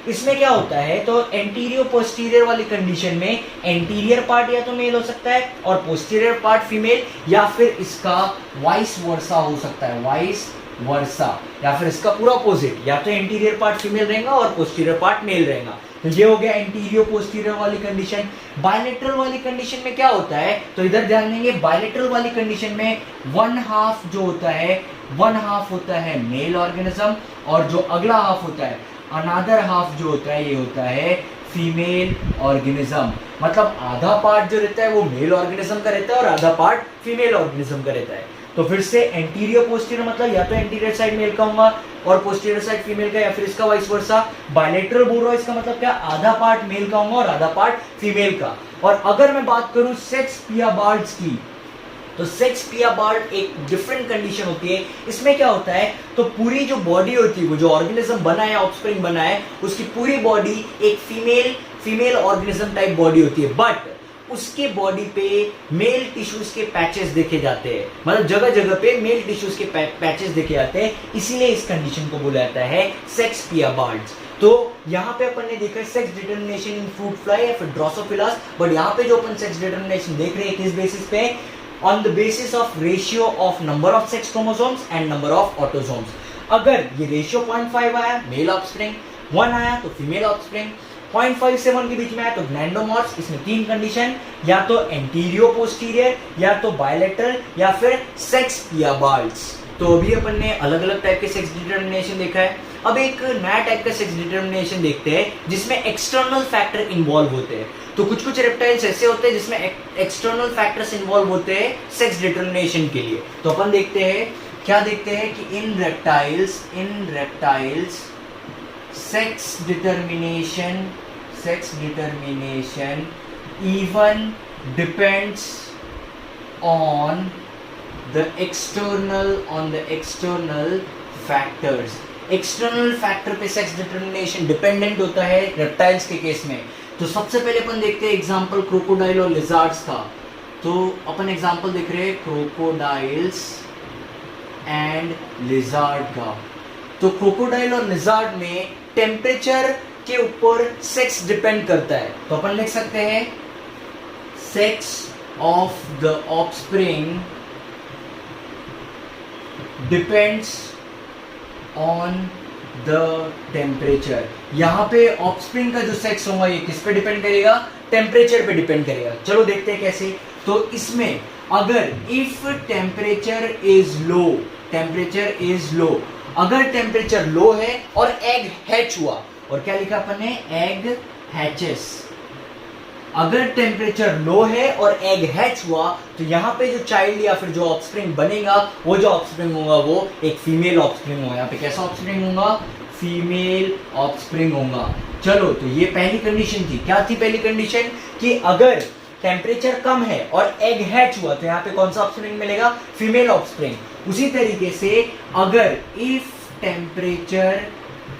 इसमें क्या होता है, तो एंटीरियो पोस्टीरियर वाली कंडीशन में एंटीरियर पार्ट या तो मेल हो सकता है और पोस्टीरियर पार्ट फीमेल, या फिर इसका वाइस वर्सा हो सकता है, वाइस वर्सा, या फिर इसका पूरा अपोजिट, या तो एंटीरियर पार्ट फीमेल रहेगा और पोस्टीरियर पार्ट मेल रहेगा। तो ये हो गया एंटीरियो पोस्टीरियर वाली कंडीशन। बायलैटरल वाली कंडीशन में क्या होता है, तो इधर ध्यान देंगे, बायलैटरल वाली कंडीशन में 1/2 जो होता है, 1/2 होता है मेल ऑर्गेनिज्म, और जो अगला हाफ होता है, अनदर हाफ जो होता है, ये होता है फीमेल ऑर्गेनिज्म। मतलब आधा पार्ट जो रहता है वो मेल ऑर्गेनिज्म का रहता है और आधा पार्ट फीमेल ऑर्गेनिज्म का रहता है। तो फिर से एंटीरियो पोस्टीरियर मतलब या तो एंटीरियर साइड मेल का होगा और पोस्टीरियर साइड फीमेल का, या फिर इसका वाइस वर्सा। बायलैटरल बोल रहा है, इसका मतलब क्या, आधा पार्ट मेल का होगा और आधा पार्ट फीमेल का। और अगर मैं बात करूं सेक्स पियाबाल्ट्स की, तो सेक्स पियाबाल्ट एक डिफरेंट कंडीशन होती है। इसमें क्या होता है, तो पूरी जो बॉडी होती है, वो जो ऑर्गेनिज्म बना है, ऑफस्प्रिंग बना है, उसकी पूरी बॉडी एक फीमेल ऑर्गेनिज्म टाइप बॉडी होती है, बट उसके बॉडी पे मेल टिश्यूज के पैचेस देखे जाते हैं। मतलब जगह जगह पे मेल टिश्यूज के पैचेस देखे जाते हैं, इसीलिए इस कंडीशन को बोला जाता है सेक्स पियाबाल्ट्स। तो यहाँ पे अपन ने देखा sex determination in fruit fly या फिर ड्रोसोफिलास, बट यहाँ पे जो अपन सेक्स डिटरमिनेशन देख रहे हैं किस बेसिस पे, on the basis of ratio of number of sex chromosomes and number of autosomes। अगर ये रेशियो 0.5 आया मेल ऑफस्प्रिंग, 1 आया तो फीमेल ऑफस्प्रिंग, 0.5 से 1 के बीच में आया तो ग्लैंडोमॉर्फ्स। इसमें 3 कंडीशन, या तो एंटीरियो पोस्टीरियर, या तो बायलैटरल, या फिर सेक्स पियाबाल्ट्स। तो अभी अपन ने अलग अलग टाइप के सेक्स डिटरमिनेशन देखा है। अब एक नया टाइप का सेक्स डिटरमिनेशन देखते हैं जिसमें एक्सटर्नल फैक्टर इन्वॉल्व होते हैं। तो कुछ रेप्टाइल्स ऐसे होते हैं जिसमें एक्सटर्नल फैक्टर्स इन्वॉल्व होते हैं सेक्स डिटरमिनेशन के लिए। तो अपन देखते हैं, क्या देखते हैं कि in reptiles sex determination even depends on the external factors। External factor पे सेक्स डिटरमिनेशन डिपेंडेंट होता है रेप्टाइल्स के केस में। तो सबसे पहले अपन देखते हैं एग्जांपल क्रोकोडाइल और लिजार्ड्स का। तो अपन एग्जांपल देख रहे हैं क्रोकोडाइल्स एंड लिजार्ड का। तो क्रोकोडाइल और लिजार्ड में टेम्परेचर के ऊपर सेक्स डिपेंड करता है। तो अपन लिख सकते हैं sex of the offspring depends on the temperature. यहां पे ऑफस्प्रिंग का जो सेक्स होगा ये किस पे डिपेंड करेगा? टेम्परेचर पे डिपेंड करेगा। चलो देखते हैं कैसे। तो इसमें अगर if temperature is low, temperature is low, अगर टेम्परेचर लो है और एग हैच हुआ, और क्या लिखा अपन ने? Egg hatches. अगर टेम्परेचर लो है और एग हैच हुआ तो यहाँ पे जो चाइल्ड या फिर जो ऑफस्प्रिंग बनेगा, वो जो ऑफस्प्रिंग होगा वो एक फीमेल ऑफस्प्रिंग होगा। यहाँ पे कैसा ऑफस्प्रिंग होगा? फीमेल ऑफस्प्रिंग होगा। चलो, तो ये पहली कंडीशन थी। क्या थी पहली कंडीशन? कि अगर टेम्परेचर कम है और एग हैच हुआ तो यहाँ पे कौन सा ऑफस्प्रिंग मिलेगा? Female offspring. उसी तरीके से अगर इफ टेम्परेचर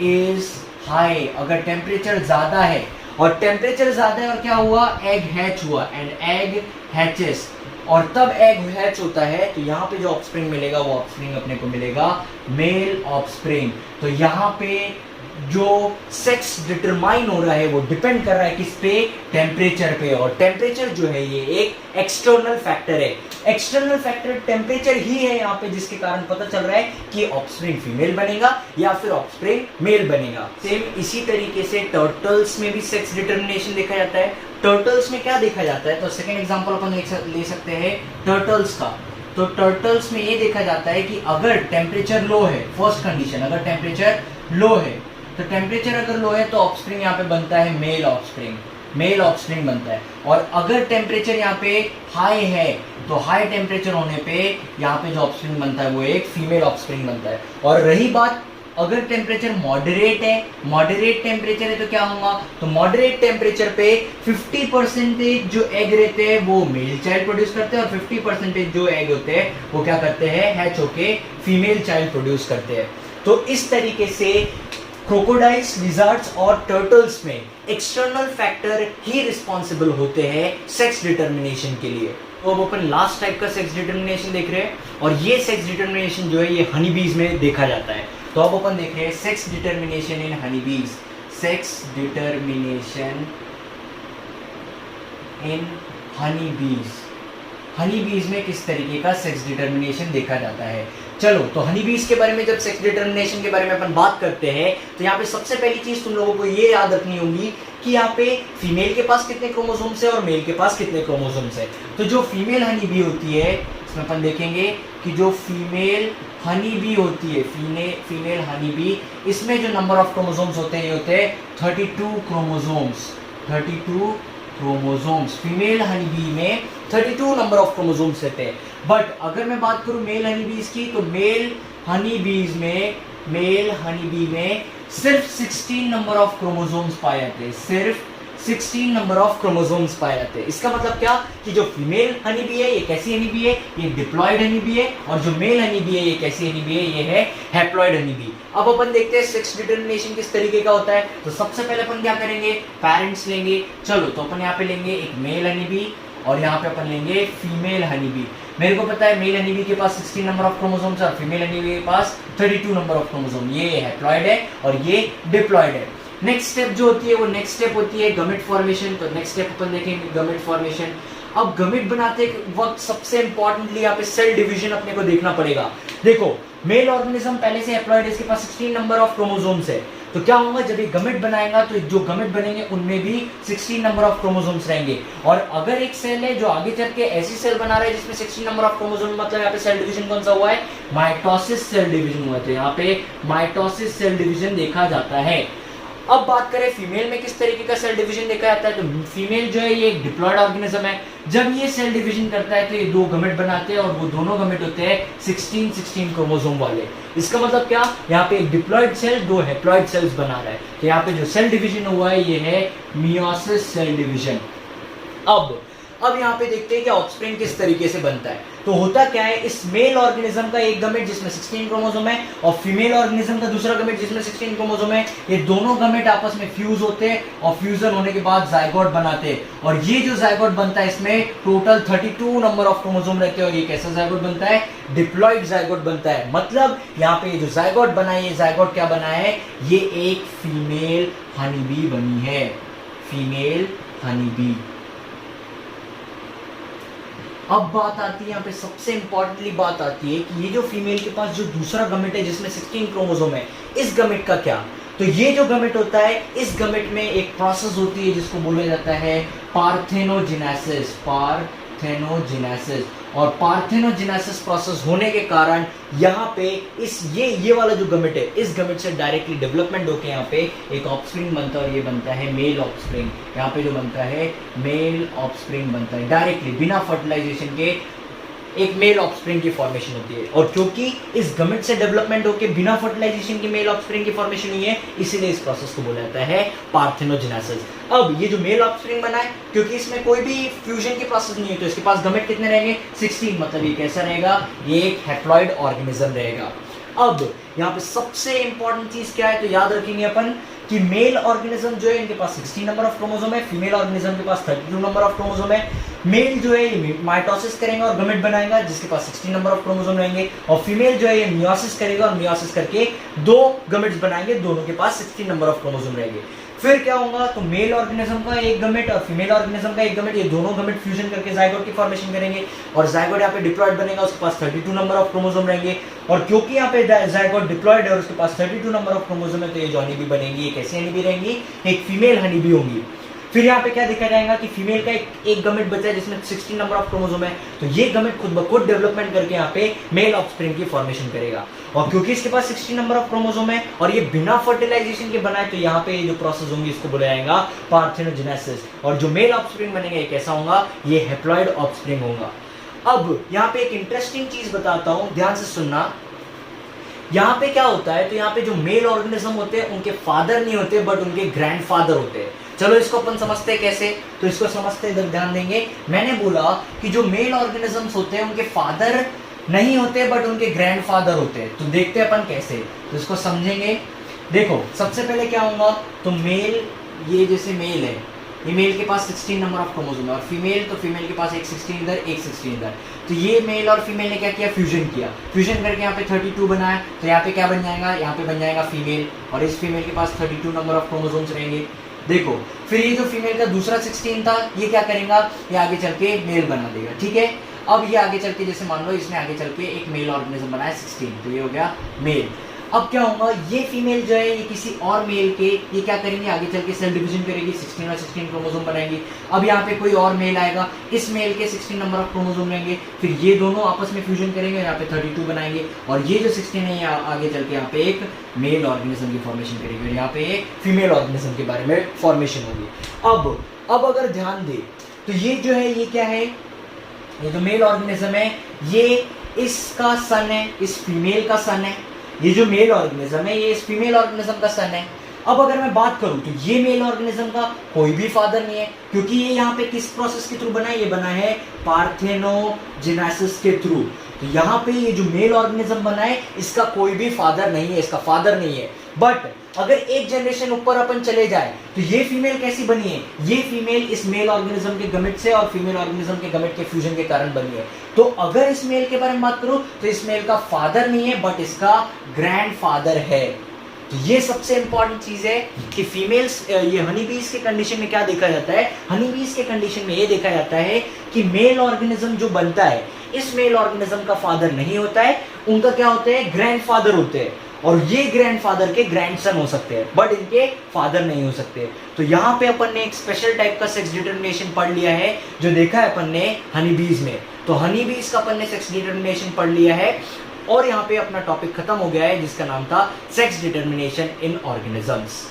इज हाई, अगर टेम्परेचर ज्यादा है और टेम्परेचर ज्यादा है और क्या हुआ? एग हैच हुआ एंड एग हैचेस, और तब एग हैच होता है तो यहाँ पे जो ऑफस्प्रिंग मिलेगा वो ऑफस्प्रिंग अपने को मिलेगा मेल ऑफस्प्रिंग। तो यहाँ पे जो सेक्स डिटरमाइन हो रहा है वो डिपेंड कर रहा है किस पे? टेम्परेचर पे। और टेम्परेचर जो है ये एक एक्सटर्नल फैक्टर है। एक्सटर्नल फैक्टर टेम्परेचर ही है यहाँ पे, जिसके कारण पता चल रहा है कि ऑफस्प्रिंग फीमेल बनेगा या फिर ऑफस्प्रिंग मेल बनेगा। सेम इसी तरीके से टर्टल्स में भी सेक्स डिटर्मिनेशन देखा जाता है। टर्टल्स में क्या देखा जाता है? तो सेकेंड एग्जाम्पल अपन ले सकते हैं टर्टल्स का। तो टर्टल्स में ये देखा जाता है कि अगर टेम्परेचर लो है, फर्स्ट कंडीशन, अगर टेम्परेचर लो है, तो टेम्परेचर अगर लो है तो ऑफस्प्रिंग यहाँ पे बनता है मेल ऑफस्प्रिंग, मेल ऑफस्प्रिंग बनता है। और अगर टेम्परेचर यहाँ पे हाई है तो हाई टेम्परेचर होने पे यहाँ पे जो ऑफस्प्रिंग बनता है वो एक फीमेल ऑफस्प्रिंग बनता है। और रही बात अगर टेम्परेचर मॉडरेट है, मॉडरेट टेम्परेचर है तो क्या होगा? तो मॉडरेट टेम्परेचर पे 50% जो एग रहते हैं वो मेल चाइल्ड प्रोड्यूस करते हैं और 50% जो एग होते हैं वो क्या करते हैं? हैच होके फीमेल चाइल्ड प्रोड्यूस करते हैं। तो इस तरीके से क्रोकोडाइल्स, लिजार्ड्स और टर्टल्स में एक्सटर्नल फैक्टर ही रिस्पॉन्सिबल होते हैं सेक्स डिटर्मिनेशन के लिए। तो अब अपन लास्ट टाइप का सेक्स डिटर्मिनेशन देख रहे हैं, और ये सेक्स डिटर्मिनेशन जो है ये हनी बीज में देखा जाता है। तो अब अपन देख रहे हैं सेक्स डिटर्मिनेशन इन हनी बीज। सेक्स डिटर्मिनेशन इन हनी बीज। हनी बीज में किस तरीके का सेक्स डिटर्मिनेशन देखा जाता है? चलो, तो हनी बीज के बारे में जब सेक्स डिटर्मिनेशन के बारे में अपन बात करते हैं तो यहाँ पे सबसे पहली चीज तुम लोगों को ये याद रखनी होगी कि यहाँ पे फीमेल के पास कितने क्रोमोसोम्स है और मेल के पास कितने क्रोमोसोम्स है। तो जो फीमेल हनी बी होती है, इसमें अपन देखेंगे कि जो फीमेल हनी बी होती है, फीमेल हनी बी, इसमें जो नंबर ऑफ क्रोमोसोम्स होते हैं ये होते हैं 32 chromosomes. 32 chromosomes female honey bee में 32 नंबर ऑफ क्रोमोसोम्स रहते हैं। बट अगर मैं बात करूं मेल हनी बीज की, तो मेल हनी बी में सिर्फ 16 नंबर ऑफ क्रोमोसोम्स पाए जाते हैं, सिर्फ 16 नंबर ऑफ क्रोमोसोम्स पाए जाते हैं। इसका मतलब क्या कि जो फीमेल हनी बी है ये कैसी हनी बी है? ये डिप्लॉयड हनी बी है, और जो मेल हनी बी है ये कैसी हनी बी है? ये है हैप्लॉयड हनी बी। अब अपन देखते हैं सेक्स डिटर्मिनेशन किस तरीके का होता है। तो सबसे पहले अपन क्या करेंगे? पेरेंट्स लेंगे। चलो, तो अपन यहाँ पे लेंगे एक मेल हनी बी और यहाँ पे अपन लेंगे फीमेल हनी बी। मेरे को पता है मेल हनी बी के पास 16 नंबर ऑफ क्रोमोसोम्स और फीमेल हनी बी के पास 32 नंबर ऑफ क्रोमोसोम। ये हैप्लॉयड है और ये डिप्लॉयड है। नेक्स्ट स्टेप जो होती है वो नेक्स्ट स्टेप होती है गमेट फॉर्मेशन। तो नेक्स्ट स्टेप अपन देखेंगे गमेट फॉर्मेशन। अब गमेट बनाते वक्त सबसे इंपॉर्टेंटली यहाँ पे सेल डिवीजन अपने को देखना पड़ेगा। देखो, मेल ऑर्गेनिज्म पहले से हैप्लॉयड है, इसके पास 16 नंबर ऑफ क्रोमोसोम्स है। तो क्या होगा? जब ये गमेट बनाएगा तो जो गमेट बनेंगे उनमें भी 16 नंबर ऑफ क्रोमोसोम्स रहेंगे। और अगर एक सेल है जो आगे चल के ऐसी सेल बना रहा है जिसमें 16 नंबर ऑफ क्रोमोसोम, मतलब यहाँ पे सेल डिवीजन कौन सा हुआ है? माइटोसिस सेल डिवीजन हुआ है। तो यहाँ पे माइटोसिस सेल डिवीजन देखा जाता है। अब बात करें फीमेल में किस तरीके का सेल डिवीजन देखा जाता है। तो फीमेल जो है ये एक डिप्लॉयड ऑर्गेनिज्म है। जब ये सेल डिवीजन करता है तो ये दो गमेट बनाते हैं और वो दोनों गमेट होते हैं 16 क्रोमोसोम वाले। इसका मतलब क्या? यहाँ पे एक डिप्लॉयड सेल दो हैप्लॉयड सेल्स बना रहा है। तो यहाँ पे जो सेल डिवीजन हुआ है ये है मियोसिस सेल डिवीजन। अब अब यहाँ पे देखते हैं कि ऑफस्प्रिंग किस तरीके से बनता है। तो होता क्या है, इस मेल ऑर्गेनिज्म का एक गमेट जिसमें 16 क्रोमोसोम है और फीमेल ऑर्गेनिज्म का दूसरा गमेट जिसमें 16 क्रोमोसोम है, ये दोनों गमेट आपस में फ्यूज होते हैं और फ्यूजन होने के बाद जाइगोट बनाते हैं। और ये जो जाइगोट बनता है इसमें टोटल 32 नंबर ऑफ क्रोमोसोम रहते हैं और ये कैसा जाइगोट बनता है, डिप्लॉइड जाइगोट बनता है। मतलब यहाँ पे ये जो जाइगोट बना है, ये जाइगोट क्या बना है, ये एक फीमेल हनीबी बनी है, फीमेल हनीबी। अब बात आती है यहाँ पे, सबसे इंपॉर्टेंटली बात आती है कि ये जो फीमेल के पास जो दूसरा गमेट है जिसमें 16 क्रोमोसोम है, इस गमेट का क्या। तो ये जो गमेट होता है, इस गमेट में एक प्रोसेस होती है जिसको बोला जाता है पार्थेनोजेनेसिस, पार्थेनोजेनेसिस। और पार्थेनोजेनेसिस प्रोसेस होने के कारण यहाँ पे इस ये वाला जो गमेट है, इस गमेट से डायरेक्टली डेवलपमेंट होके यहाँ पे एक ऑफस्प्रिंग बनता है और ये बनता है मेल ऑफस्प्रिंग। यहाँ पे जो बनता है मेल ऑफस्प्रिंग बनता है डायरेक्टली बिना फर्टिलाइजेशन के, एक मेल ऑफस्प्रिंग की फॉर्मेशन होती है। और क्योंकि इस गमेट से डेवलपमेंट होकर बिना फर्टिलाइजेशन की मेल ऑफस्प्रिंग की फॉर्मेशन हुई है, इसीलिए इस प्रोसेस को बोला जाता है पार्थेनोजेनेसिस। अब ये जो मेल ऑफस्प्रिंग बना है, क्योंकि इसमें कोई भी फ्यूजन की प्रोसेस नहीं है, तो इसके पास गमेट कितने रहेंगे, 16। मतलब ये कैसा रहेगा, ये एक हैप्लॉइड ऑर्गेनिज्म रहेगा। अब यहाँ पे सबसे इंपॉर्टेंट चीज क्या है, तो याद रखेंगे अपन कि मेल ऑर्गेनिज्म जो है इनके पास 16 नंबर ऑफ क्रोमोसोम है, फीमेल ऑर्गेनिज्म के पास 32 नंबर ऑफ क्रोमोसोम है। मेल जो है ये माइटोसिस करेगा और गमेट बनाएगा जिसके पास 16 नंबर ऑफ क्रोमोसोम रहेंगे, और फीमेल जो है ये मियोसिस करेगा और मियोसिस करके 2 गमेट्स बनाएंगे, दोनों के पास 16 नंबर ऑफ क्रोमोसोम रहेंगे। फिर क्या होगा, तो मेल ऑर्गेनिज्म का एक गमेट और फीमेल ऑर्गेनिज्म का एक गमेट, ये दोनों गमेट फ्यूजन करके जाइगोट की फॉर्मेशन करेंगे और जाइगोट यहाँ पे डिप्लॉयड बनेगा, उसके पास 32 नंबर ऑफ क्रोमोसोम रहेंगे। और क्योंकि यहाँ पे जाइगोट डिप्लॉयड है और उसके पास 32 नंबर ऑफ क्रोमोसोम है, तो ये जो हनीबी बनेगी, ये कैसी हनीबी रहेंगी, एक फीमेल हनीबी होंगी। फिर यहाँ पे क्या देखा जाएगा कि फीमेल का एक गमेट बचा है जिसमें 16 नंबर ऑफ क्रोमोसोम है, तो ये गमेट खुद ब खुद डेवलपमेंट करके यहाँ पे मेल ऑफस्प्रिंग की फॉर्मेशन करेगा। और क्योंकि इसके पास 16 नंबर ऑफ क्रोमोसोम है और ये बिना फर्टिलाइजेशन के बना है, तो यहाँ पे जो प्रोसेस होंगी इसको बोला जाएगा पार्थेनोजेनेसिस। और जो मेल ऑफस्प्रिंग बनेगा, ये कैसा होगा, ये हैप्लॉइड ऑफस्प्रिंग होगा। अब यहाँ पे एक इंटरेस्टिंग चीज बताता हूँ, ध्यान से सुनना। यहाँ पे क्या होता है, तो यहाँ पे जो मेल ऑर्गेनिज्म होते हैं उनके फादर नहीं होते बट उनके ग्रैंडफादर होते हैं। चलो इसको अपन समझते हैं कैसे, तो इसको समझते इधर ध्यान देंगे। मैंने बोला कि जो मेल ऑर्गेनिजम्स होते हैं उनके फादर नहीं होते बट उनके ग्रैंडफादर होते हैं। तो देखते हैं अपन कैसे, तो इसको समझेंगे। देखो सबसे पहले क्या होगा, तो मेल, ये जैसे मेल है, ये मेल के पास 16 नंबर ऑफ क्रोमोसोम है और फीमेल, तो फीमेल के पास एक 16 इधर एक 16 इधर। तो ये मेल और फीमेल ने क्या किया, फ्यूजन किया, फ्यूजन करके यहाँ पे 32 बनाया, तो यहाँ पे क्या बन जाएगा, यहाँ पे बन जाएगा फीमेल, और इस फीमेल के पास 32 नंबर ऑफ क्रोमोसोम्स रहेंगे। देखो फिर ये जो फीमेल का दूसरा 16 था, ये क्या करेगा, ये आगे चल के मेल बना देगा, ठीक है। अब ये आगे चल के, जैसे मान लो इसने आगे चल के एक मेल ऑर्गेनिज्म बनाया 16, तो ये हो गया मेल। अब क्या होगा, ये फीमेल जो है ये किसी और मेल के, ये क्या करेंगे, आगे चल के सेल डिवीजन करेगी, 16 और 16 क्रोमोसोम बनाएंगे। अब यहाँ पे कोई और मेल आएगा, इस मेल के 16 नंबर ऑफ क्रोमोसोम रहेंगे, फिर ये दोनों आपस में फ्यूजन करेंगे, यहाँ पे 32 बनाएंगे, और ये जो 16 है ये आगे चल के यहाँ पे एक मेल ऑर्गेनिज्म की फॉर्मेशन करेगी और यहाँ पे एक फीमेल ऑर्गेनिज्म के बारे में फॉर्मेशन होगी। अब अगर ध्यान दे, तो ये जो है ये क्या है, ये जो मेल ऑर्गेनिज्म है ये इसका सन है, इस फीमेल का सन है। ये जो मेल ऑर्गेनिज्म है ये इस फीमेल ऑर्गेनिज्म का सन है। अब अगर मैं बात करूं तो ये मेल ऑर्गेनिज्म का कोई भी फादर नहीं है, क्योंकि ये यहाँ पे किस प्रोसेस के थ्रू बना है, ये बना है पार्थेनोजेनेसिस के थ्रू। तो यहाँ पे ये जो मेल ऑर्गेनिज्म बना है इसका कोई भी फादर नहीं है, इसका फादर नहीं है। बट अगर एक जनरेशन ऊपर अपन चले जाए तो ये फीमेल कैसी बनी है, ये फीमेल इस मेल ऑर्गेनिज्म के गमेट से और फीमेल ऑर्गेनिज्म के गमेट के फ्यूजन के कारण बनी है। तो अगर इस मेल के बारे में बात करूं तो इस मेल का फादर नहीं है बट इसका ग्रैंडफादर है। तो ये सबसे इंपॉर्टेंट चीज है कि फीमेल्स, ये हनी बीज के कंडीशन में क्या देखा जाता है, हनी बीज के कंडीशन में ये देखा जाता है कि मेल ऑर्गेनिज्म जो बनता है इस मेल ऑर्गेनिज्म का फादर नहीं होता है, उनका क्या होते हैं, ग्रैंडफादर होते हैं, और ये ग्रैंडफादर के ग्रैंडसन हो सकते हैं बट इनके फादर नहीं हो सकते। तो यहाँ पे अपन ने एक स्पेशल टाइप का सेक्स डिटर्मिनेशन पढ़ लिया है जो देखा है अपन ने हनी बीज में। तो हनी बीज का अपन ने सेक्स डिटर्मिनेशन पढ़ लिया है और यहाँ पे अपना टॉपिक खत्म हो गया है जिसका नाम था सेक्स डिटर्मिनेशन इन ऑर्गेनिजम्स।